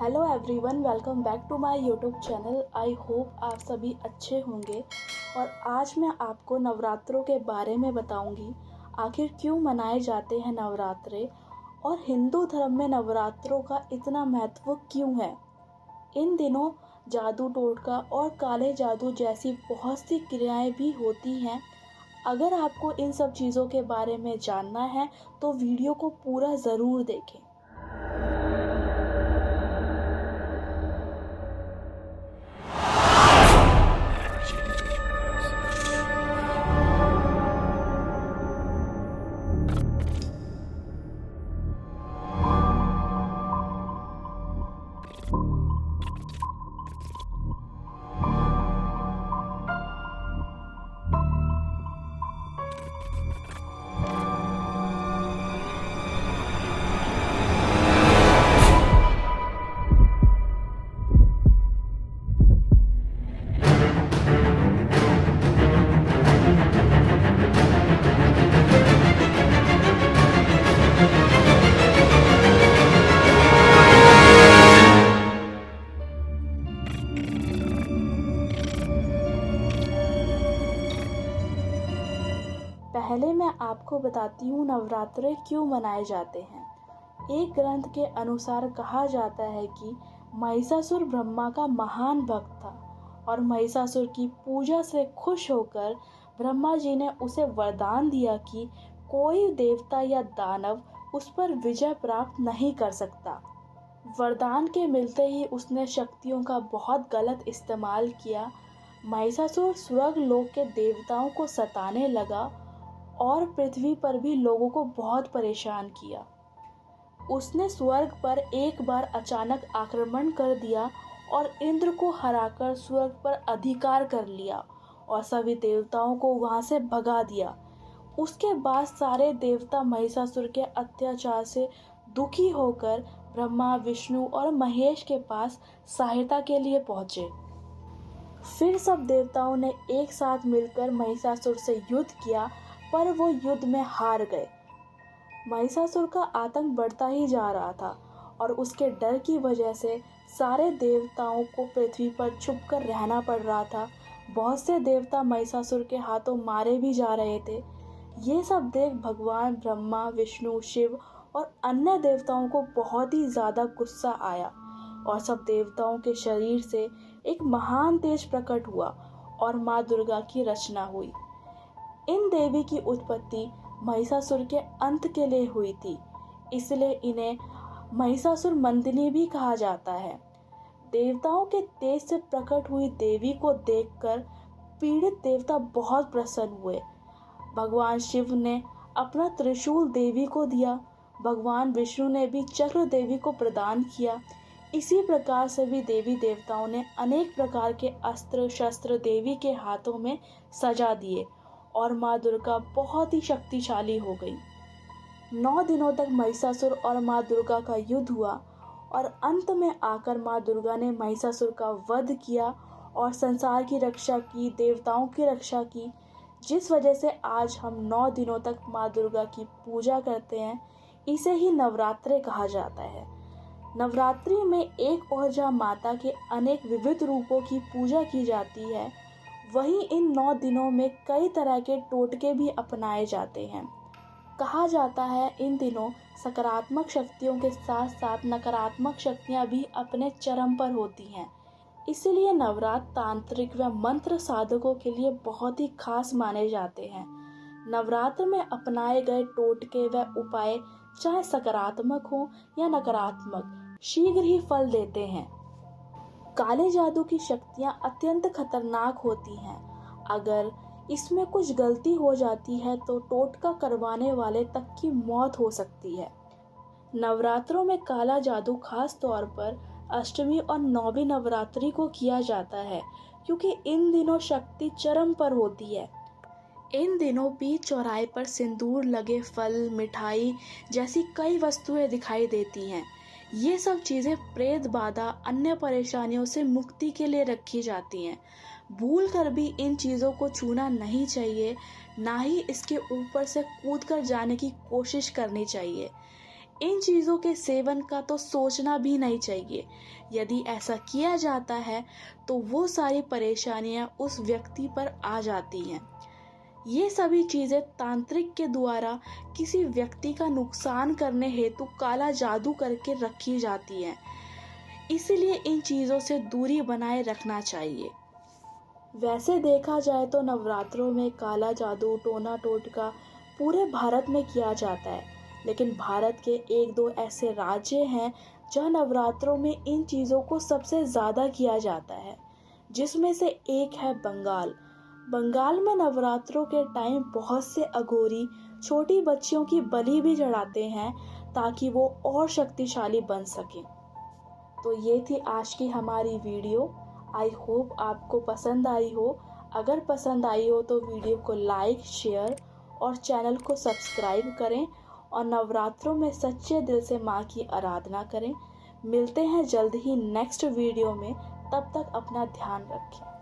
Hello everyone, welcome back to my YouTube channel. I hope आप सभी अच्छे होंगे। और आज मैं आपको नवरात्रों के बारे में बताऊंगी, आखिर क्यों मनाए जाते हैं नवरात्रे और हिंदू धर्म में नवरात्रों का इतना महत्व क्यों है। इन दिनों जादू टोटका और काले जादू जैसी बहुत सी क्रियाएं भी होती हैं। अगर आपको इन सब चीज़ों के बारे में जानना है तो वीडियो को पूरा ज़रूर देखें। पहले मैं आपको बताती हूँ नवरात्रे क्यों मनाए जाते हैं। एक ग्रंथ के अनुसार कहा जाता है कि महिषासुर ब्रह्मा का महान भक्त था और महिषासुर की पूजा से खुश होकर ब्रह्मा जी ने उसे वरदान दिया कि कोई देवता या दानव उस पर विजय प्राप्त नहीं कर सकता। वरदान के मिलते ही उसने शक्तियों का बहुत गलत इस्तेमाल किया। महिषासुर स्वर्ग लोक के देवताओं को सताने लगा और पृथ्वी पर भी लोगों को बहुत परेशान किया। उसने स्वर्ग पर एक बार अचानक आक्रमण कर दिया और इंद्र को हराकर स्वर्ग पर अधिकार कर लिया और सभी देवताओं को वहां से भगा दिया। उसके बाद सारे देवता महिषासुर के अत्याचार से दुखी होकर ब्रह्मा, विष्णु और महेश के पास सहायता के लिए पहुंचे। फिर सब देवताओं ने एक साथ मिलकर महिषासुर से युद्ध किया, पर वो युद्ध में हार गए। महिषासुर का आतंक बढ़ता ही जा रहा था और उसके डर की वजह से सारे देवताओं को पृथ्वी पर छुपकर रहना पड़ रहा था। बहुत से देवता महिषासुर के हाथों मारे भी जा रहे थे। ये सब देख भगवान ब्रह्मा, विष्णु, शिव और अन्य देवताओं को बहुत ही ज़्यादा गुस्सा आया और सब देवताओं के शरीर से एक महान तेज प्रकट हुआ और माँ दुर्गा की रचना हुई। इन देवी की उत्पत्ति महिषासुर के अंत के लिए हुई थी, इसलिए इन्हें महिषासुर मर्दिनी भी कहा जाता है। देवताओं के तेज से प्रकट हुई देवी को देखकर पीड़ित देवता बहुत प्रसन्न हुए। भगवान शिव ने अपना त्रिशूल देवी को दिया। भगवान विष्णु ने भी चक्र देवी को प्रदान किया। इसी प्रकार सभी देवी देवताओं ने अनेक प्रकार के अस्त्र शस्त्र देवी के हाथों में सजा दिए और माँ दुर्गा बहुत ही शक्तिशाली हो गई। 9 दिनों तक महिषासुर और माँ दुर्गा का युद्ध हुआ और अंत में आकर माँ दुर्गा ने महिषासुर का वध किया और संसार की रक्षा की, देवताओं की रक्षा की, जिस वजह से आज हम 9 दिनों तक माँ दुर्गा की पूजा करते हैं। इसे ही नवरात्रे कहा जाता है। नवरात्रि में एक और जहाँ माता के अनेक विविध रूपों की पूजा की जाती है, वहीं इन 9 दिनों में कई तरह के टोटके भी अपनाए जाते हैं। कहा जाता है इन दिनों सकारात्मक शक्तियों के साथ साथ नकारात्मक शक्तियां भी अपने चरम पर होती हैं। इसलिए नवरात्र तांत्रिक व मंत्र साधकों के लिए बहुत ही खास माने जाते हैं। नवरात्र में अपनाए गए टोटके व उपाय चाहे सकारात्मक हो या नकारात्मक, शीघ्र ही फल देते हैं। काले जादू की शक्तियाँ अत्यंत खतरनाक होती हैं। अगर इसमें कुछ गलती हो जाती है तो टोटका करवाने वाले तक की मौत हो सकती है। नवरात्रों में काला जादू खास तौर पर अष्टमी और नौवीं नवरात्रि को किया जाता है, क्योंकि इन दिनों शक्ति चरम पर होती है। इन दिनों बीच चौराहे पर सिंदूर लगे फल, मिठाई जैसी कई वस्तुएं दिखाई देती हैं। ये सब चीज़ें प्रेत बाधा, अन्य परेशानियों से मुक्ति के लिए रखी जाती हैं। भूल कर भी इन चीज़ों को छूना नहीं चाहिए, ना ही इसके ऊपर से कूद कर जाने की कोशिश करनी चाहिए। इन चीज़ों के सेवन का तो सोचना भी नहीं चाहिए। यदि ऐसा किया जाता है तो वो सारी परेशानियां उस व्यक्ति पर आ जाती हैं। ये सभी चीज़ें तांत्रिक के द्वारा किसी व्यक्ति का नुकसान करने हेतु काला जादू करके रखी जाती हैं। इसलिए इन चीज़ों से दूरी बनाए रखना चाहिए। वैसे देखा जाए तो नवरात्रों में काला जादू, टोना टोटका पूरे भारत में किया जाता है, लेकिन भारत के एक दो ऐसे राज्य हैं जहाँ नवरात्रों में इन चीज़ों को सबसे ज़्यादा किया जाता है, जिसमें से एक है बंगाल। बंगाल में नवरात्रों के टाइम बहुत से अघोरी छोटी बच्चियों की बलि भी चढ़ाते हैं ताकि वो और शक्तिशाली बन सकें। तो ये थी आज की हमारी वीडियो। आई होप आपको पसंद आई हो। अगर पसंद आई हो तो वीडियो को लाइक, शेयर और चैनल को सब्सक्राइब करें और नवरात्रों में सच्चे दिल से माँ की आराधना करें। मिलते हैं जल्द ही नेक्स्ट वीडियो में। तब तक अपना ध्यान रखें।